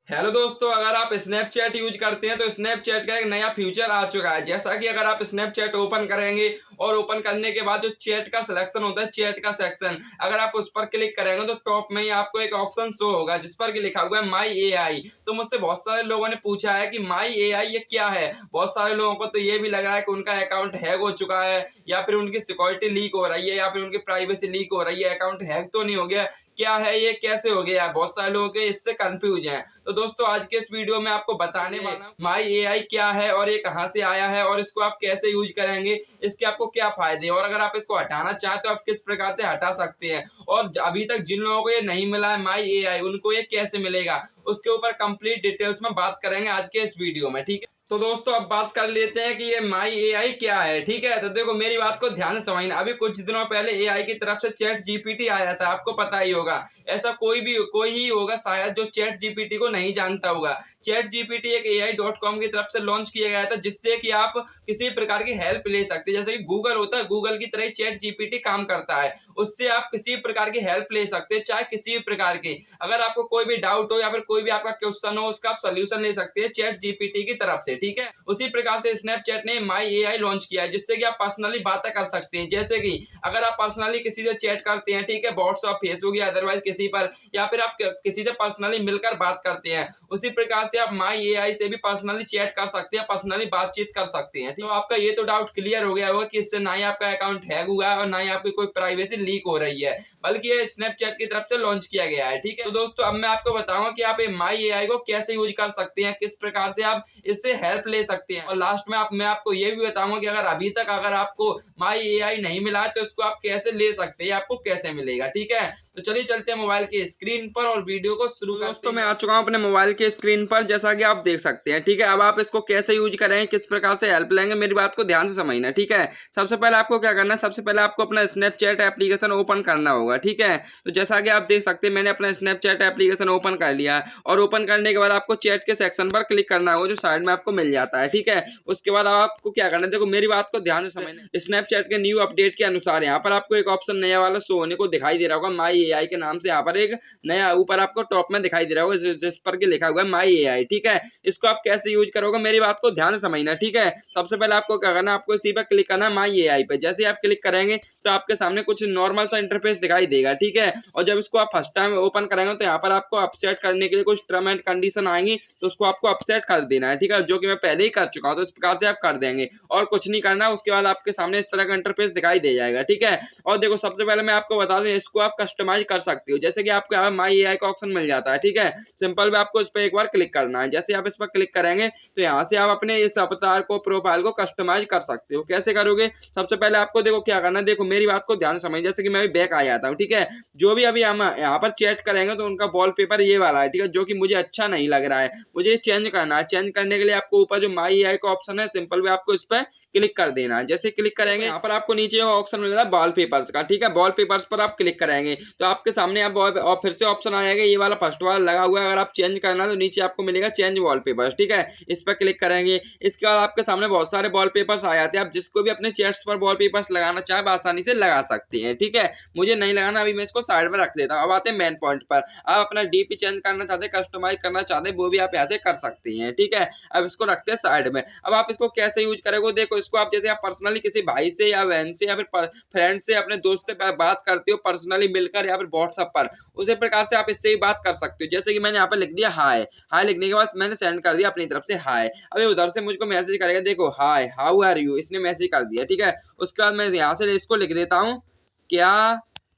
Hello दोस्तों, अगर आप स्नैपचैट यूज करते हैं तो स्नैपचैट का एक नया फीचर आ चुका है। जैसा कि अगर आप स्नैपचैट ओपन करेंगे और ओपन करने के बाद जो चैट का सिलेक्शन होता है, चैट का सेक्शन, अगर आप उस पर क्लिक करेंगे तो टॉप में ही आपको एक ऑप्शन शो होगा जिस पर कि लिखा हुआ है माई एआई। तो मुझसे बहुत सारे लोगों ने पूछा है कि माई एआई ये क्या है। बहुत सारे लोगों को तो ये भी लग रहा है कि उनका अकाउंट हैक हो चुका है या फिर उनकी सिक्योरिटी लीक हो रही है या फिर उनकी प्राइवेसी लीक हो रही है, अकाउंट हैक तो नहीं हो गया, क्या है ये, कैसे हो गया। बहुत सारे लोगों के इससे कंफ्यूज हैं। तो दोस्तों आज के इस वीडियो में आपको बताने वाला हूं माई एआई क्या है और ये कहां से आया है और इसको आप कैसे यूज करेंगे, इसके आपको क्या फायदे हैं और अगर आप इसको हटाना चाहें तो आप किस प्रकार से हटा सकते हैं, और अभी तक जिन लोगों को ये नहीं मिला है माई एआई उनको ये कैसे मिलेगा, उसके ऊपर कंप्लीट डिटेल्स में बात करेंगे आज के इस वीडियो में। ठीक है, तो दोस्तों अब बात कर लेते हैं कि ये माई एआई क्या है। ठीक है, तो देखो मेरी बात को ध्यान से समझना। अभी कुछ दिनों पहले एआई की तरफ से चैट जीपीटी आया था, आपको पता ही होगा। ऐसा कोई ही होगा शायद जो चैट जीपीटी को नहीं जानता होगा। चैट जीपीटी एक AI.com की तरफ से लॉन्च किया गया था जिससे कि आप किसी प्रकार की हेल्प ले सकते हैं। जैसे कि गूगल होता है, गूगल की तरह ही चैट जीपीटी काम करता है। उससे आप किसी प्रकार की हेल्प ले सकते हैं, चाहे किसी भी प्रकार की। अगर आपको कोई भी डाउट हो या फिर कोई भी आपका क्वेश्चन हो, उसका आप सोल्यूशन ले सकते हैं चैट जीपीटी की तरफ से। ठीक है, उसी प्रकार से स्नैपचैट ने माई एआई लॉन्च किया है जिससे कि आप पर्सनली बातें कर सकते हैं। जैसे कि अगर आप पर्सनली किसी से चैट करते हैं, ठीक है, व्हाट्सएप, फेसबुक या अदरवाइज किसी पर, या फिर आप किसी से पर्सनली मिलकर बात करते हैं, उसी प्रकार से आप माई एआई से भी पर्सनली चैट कर सकते हैं, पर्सनली बातचीत कर सकते हैं। तो आपका ये तो डाउट क्लियर हो गया होगा कि इससे ना ही आपका अकाउंट हैक हुआ है और ना ही आपकी कोई प्राइवेसी लीक हो रही है, बल्कि ये स्नैपचैट की तरफ से लॉन्च किया गया है। ठीक है, तो दोस्तों अब मैं आपको बताऊंगा कि आप ये माई एआई को कैसे यूज कर सकते हैं, किस प्रकार से आप इससे हेल्प ले सकते हैं, और लास्ट में मैं आपको ये भी बताऊंगा कि अगर अभी तक अगर आपको माई एआई नहीं मिला है तो इसको आप कैसे ले सकते हैं, आपको कैसे मिलेगा। ठीक है, तो चलिए चलते हैं मोबाइल के स्क्रीन पर और वीडियो को शुरू करते हैं। दोस्तों मैं आ चुका हूं अपने मोबाइल के स्क्रीन पर, जैसा कि आप देख सकते हैं। ठीक है, अब आप इसको कैसे यूज करेंगे, किस प्रकार से हेल्प लेंगे, मेरी बात को ध्यान से समझना। ठीक है, सबसे पहले आपको क्या करना है, सबसे पहले आपको अपना स्नैपचैट एप्लीकेशन ओपन करना होगा। ठीक है, तो जैसा कि आप देख सकते हैं मैंने अपना स्नैपचैट एप्लीकेशन ओपन कर लिया है, और ओपन करने के बाद आपको चैट के सेक्शन पर क्लिक करना होगा जो साइड में आपको मिल जाता है। ठीक है, उसके बाद आपको क्या करना है, देखो मेरी बात को ध्यान से समझना। स्नैपचैट के न्यू अपडेट के अनुसार यहाँ पर आपको एक ऑप्शन नया वाला शो होने को दिखाई दे रहा होगा, माई एआई के नाम से। यहाँ पर एक नया ऊपर आपको टॉप में दिखाई दे रहा होगा जिस पर के लिखा हुआ है माई एआई। ठीक है, इसको आप कैसे यूज करोगे, मेरी बात को ध्यान से समझना। ठीक है, सबसे पहले आपको क्या करना है, आपको इसी पर क्लिक करना है माई एआई पे। जैसे ही आप क्लिक करेंगे तो आपके सामने कुछ नॉर्मल सा इंटरफेस दिखाई देगा। ठीक है, और जब इसको आप फर्स्ट टाइम ओपन करेंगे तो यहाँ पर आपको अपसेट करने के लिए कुछ टर्म एंड कंडीशन आएंगी, तो उसको आपको अपसेट कर देना है। ठीक है, जो कि मैं पहले ही कर चुका हूँ, तो इस प्रकार से आप कर देंगे और कुछ नहीं करना। उसके बाद आपके सामने इस तरह का इंटरफेस दिखाई दे जाएगा। ठीक है, और देखो सबसे पहले मैं आपको बता दूं, इसको आप कस्टमाइज कर सकते हो। जैसे कि आपको यहाँ माई एआई का ऑप्शन मिल जाता है। ठीक है, सिंपल में आपको इस पर एक बार क्लिक करना है। जैसे आप इस पर क्लिक करेंगे तो यहाँ से आप अपने इस अवतार को, प्रोफाइल को कस्टमाइज कर सकते हो। कैसे करोगे, सबसे पहले आपको देखो क्या करना है, देखो मेरी बात को ध्यान समझ। जैसे कि मैं बैक आ जाता हूँ। ठीक है, जो भी अभी हम यहाँ पर चैट करेंगे तो उनका वॉलपेपर ये वाला है। ठीक है, जो कि मुझे अच्छा नहीं लग रहा है, मुझे चेंज करना है। चेंज करने के लिए आपको ऊपर जो माई एआई का ऑप्शन है, सिंपल में आपको इस पर क्लिक कर देना है। जैसे क्लिक करेंगे यहाँ पर आपको नीचे ऑप्शन मिल रहा है वॉलपेपर्स का। ठीक है, वॉलपेपर्स पर आप क्लिक करेंगे तो आपके सामने आप और फिर से ऑप्शन आएगा, ये वाला फर्स्ट वाला लगा हुआ है। अगर आप चेंज करना है तो नीचे आपको मिलेगा चेंज वॉलपेपर्स। ठीक है, इस पर क्लिक करेंगे। इसके बाद आपके सामने बहुत सारे वॉलपेपर्स आ जाते हैं, आप जिसको भी अपने चैट्स पर वॉलपेपर्स लगाना चाहे आसानी से लगा सकते हैं। ठीक है, मुझे नहीं लगाना, अभी मैं इसको साइड में रख देता हूँ। अब आते हैं मेन पॉइंट पर। आप अपना डीपी चेंज करना चाहते हैं, कस्टमाइज करना चाहते हैं, वो भी आप यहाँ से कर सकते हैं। ठीक है, अब इसको रखते हैं साइड में। अब आप इसको कैसे यूज करोगे, देखो इसको आप जैसे आप पर्सनली किसी भाई से या बहन से या फिर फ्रेंड से, अपने दोस्त से बात करते हो पर्सनली मिलकर या फिर व्हाट्सएप पर, उसी प्रकार से आप इससे भी बात कर सकते हो। जैसे कि मैंने यहाँ पर लिख दिया हाय, हाय लिखने के बाद मैंने सेंड कर दिया अपनी तरफ से हाय। अभी उधर से मुझको मैसेज करेगा, देखो हाय हाउ आर यू, इसने मैसेज कर दिया। ठीक है, उसके बाद मैं यहाँ से इसको लिख देता हूँ क्या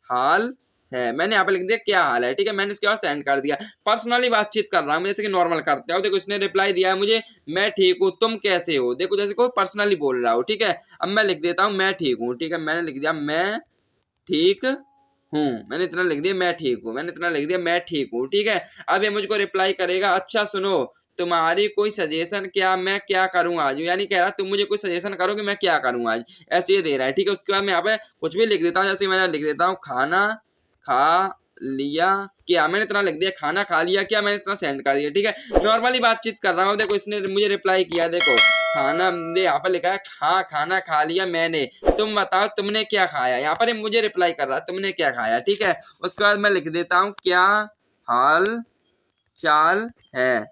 हाल है, मैंने यहाँ पे लिख दिया क्या हाल है। ठीक है, मैंने इसके बाद सेंड कर दिया। पर्सनली बातचीत कर रहा हूँ जैसे कि नॉर्मल करते हो। देखो इसने रिप्लाई दिया है मुझे, मैं ठीक हूँ तुम कैसे हो। देखो जैसे कोई पर्सनली बोल रहा हो। ठीक है, अब मैं लिख देता हूँ मैं ठीक हूँ। ठीक है, मैंने लिख दिया मैं ठीक हूँ, मैंने इतना लिख दिया मैं ठीक हूँ, मैंने इतना लिख दिया मैं ठीक हूँ। ठीक है, अब ये मुझको रिप्लाई करेगा, अच्छा सुनो तुम्हारी कोई सजेशन क्या, मैं क्या करूँ आज, यानी कह रहा तुम मुझे कोई सजेशन करो कि मैं क्या करूँ आज, ऐसे ये दे रहा है। ठीक है, उसके बाद मैं यहाँ पे कुछ भी लिख देता हूँ। जैसे मैंने लिख देता हूँ खाना खा लिया क्या, मैंने इतना लिख दिया खाना खा लिया क्या, मैंने इतना सेंड कर दिया। ठीक है, नॉर्मली बातचीत कर रहा हूँ। देखो इसने मुझे रिप्लाई किया, देखो खाना, यहाँ पर लिखा है हाँ खाना खा लिया मैंने, तुम बताओ तुमने क्या खाया। यहाँ पर मुझे रिप्लाई कर रहा है तुमने क्या खाया। ठीक है, उसके बाद मैं लिख देता हूँ क्या हाल चाल है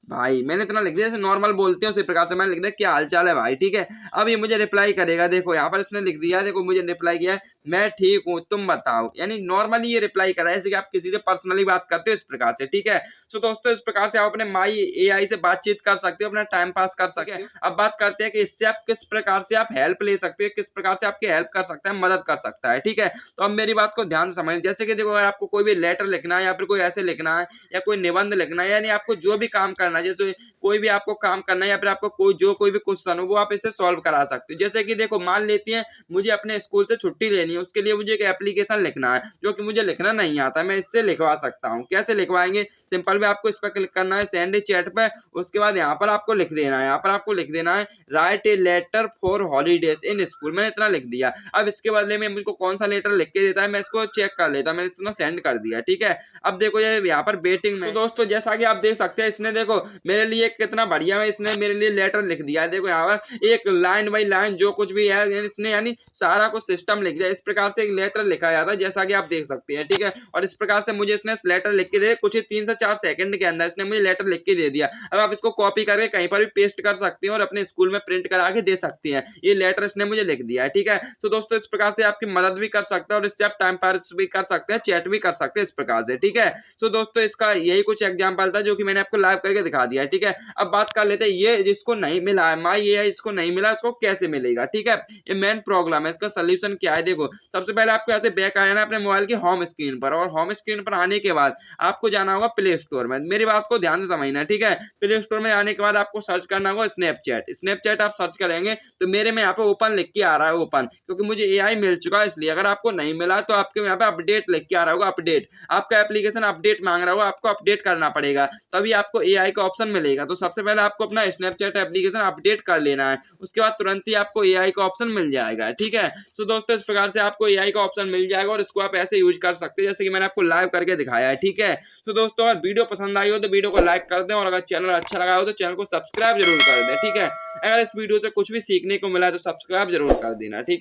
भाई। मैंने इतना लिख दिया, जैसे नॉर्मल बोलते हैं उसी प्रकार से मैंने लिख दिया क्या हाल चाल है भाई, ठीक है। अब ये मुझे रिप्लाई करेगा, देखो यहाँ पर इसने लिख दिया, देखो मुझे रिप्लाई किया है मैं ठीक हूँ तुम बताओ, यानी नॉर्मली ये रिप्लाई कर रहा है, जैसे कि आप किसी से पर्सनली बात करते हो इस प्रकार से, ठीक है। सो दोस्तों इस प्रकार से आप अपने माई एआई से बातचीत कर सकते हो, अपना टाइम पास कर सकते हैं। अब बात करते हैं कि इससे आप किस प्रकार से आप हेल्प ले सकते हो, किस प्रकार से आपकी हेल्प कर सकता है, मदद कर सकता है, ठीक है। तो अब मेरी बात को ध्यान से समझ, जैसे कि देखो अगर आपको कोई भी लेटर लिखना है या फिर कोई ऐसे लिखना है या कोई निबंध लिखना है, यानी आपको जो भी काम करना है, जैसे कोई भी आपको काम करना है या फिर आपको कोई भी क्वेश्चन हो वो आप इससे सॉल्व करा सकते हो। जैसे कि देखो मान लेती हैं मुझे अपने स्कूल से छुट्टी लेनी है, उसके लिए मुझे एक एप्लीकेशन लिखना है जो कि मुझे लिखना नहीं आता, मैं इससे लिखवा सकता हूँ। कैसे लिखवाएंगे, सिंपल में आपको इस पर क्लिक करना है सेंड चैट पे, उसके बाद यहाँ पर आपको लिख देना है, यहाँ पर आपको लिख देना है write a letter for holidays in school, मैंने इतना लिख दिया। अब इसके बदले में मुझको कौन सा लेटर लिख के देता है मैं इसको चेक कर लेता हूँ, मैंने इतना सेंड कर दिया, ठीक है। अब देखो ये यहाँ पर वेटिंग में, तो दोस्तों जैसा कि आप देख सकते हैं इसने देखो मेरे लिए कितना बढ़िया है, इसने मेरे लिए लेटर लिख दिया है। देखो यहाँ पर एक लाइन बाई लाइन जो कुछ भी है इसने यानी सारा कुछ सिस्टम लिख दिया। इस प्रकार से एक लेटर लिखा जाता है जैसा कि आप देख सकते हैं, ठीक है। और इस प्रकार से मुझे इसने लेटर लिख के दे कुछ 3 से 4 सेकंड के अंदर इसने मुझे लेटर लिख के दे दिया। अब आप इसको कॉपी करके कहीं पर भी पेस्ट कर सकते हैं और अपने स्कूल में प्रिंट करा के दे सकते हैं। ये लेटर इसने मुझे लिख दिया है, ठीक है। तो दोस्तों इस प्रकार से आपकी मदद भी कर सकता है और इससे आप टाइम पास भी कर सकते हैं, चैट भी कर सकते हैं इस प्रकार से, ठीक है। तो दोस्तों इसका यही कुछ एग्जाम्पल था जो कि मैंने आपको लाइव करके दिखा दिया है, ठीक है। अब बात कर लेते हैं ये जिसको नहीं मिला है माई एआई, इसको नहीं मिला इसको कैसे मिलेगा, ठीक है। ये मेन प्रॉब्लम है, इसका सोल्यूशन क्या है। देखो सबसे पहले आपको ऐसे बैक आना है अपने मोबाइल की होम स्क्रीन पर, और होम स्क्रीन पर आने के बाद आपको जाना होगा प्ले स्टोर में। मेरी बात को ध्यान से समझना है, ठीक है। प्ले स्टोर में आने के बाद आपको सर्च करना होगा स्नैपचैट। स्नैपचैट आप सर्च करेंगे तो मेरे में यहाँ पे ओपन लिख के आ रहा है, ओपन, क्योंकि मुझे एआई मिल चुका है इसलिए। अगर आपको नहीं मिला तो आपके यहाँ पे अपडेट लिख के आ रहा होगा, अपडेट, आपका एप्लीकेशन अपडेट मांग रहा होगा, आपको अपडेट करना पड़ेगा तभी आपको एआई का ऑप्शन मिलेगा। तो सबसे पहले आपको अपना स्नैपचैट एप्लीकेशन अपडेट कर लेना है, उसके बाद तुरंत ही आपको एआई का ऑप्शन मिल जाएगा, ठीक है। तो दोस्तों इस प्रकार से आपको एआई का ऑप्शन मिल जाएगा और इसको आप ऐसे यूज कर सकते हैं जैसे कि मैंने आपको लाइव करके दिखाया है, ठीक है। तो दोस्तों अगर वीडियो पसंद आई हो तो वीडियो को लाइक कर दें, और अगर चैनल अच्छा लगा हो तो चैनल को सब्सक्राइब जरूर कर दें, ठीक है। अगर इस वीडियो से कुछ भी सीखने को मिला है तो सब्सक्राइब जरूर कर देना, ठीक है।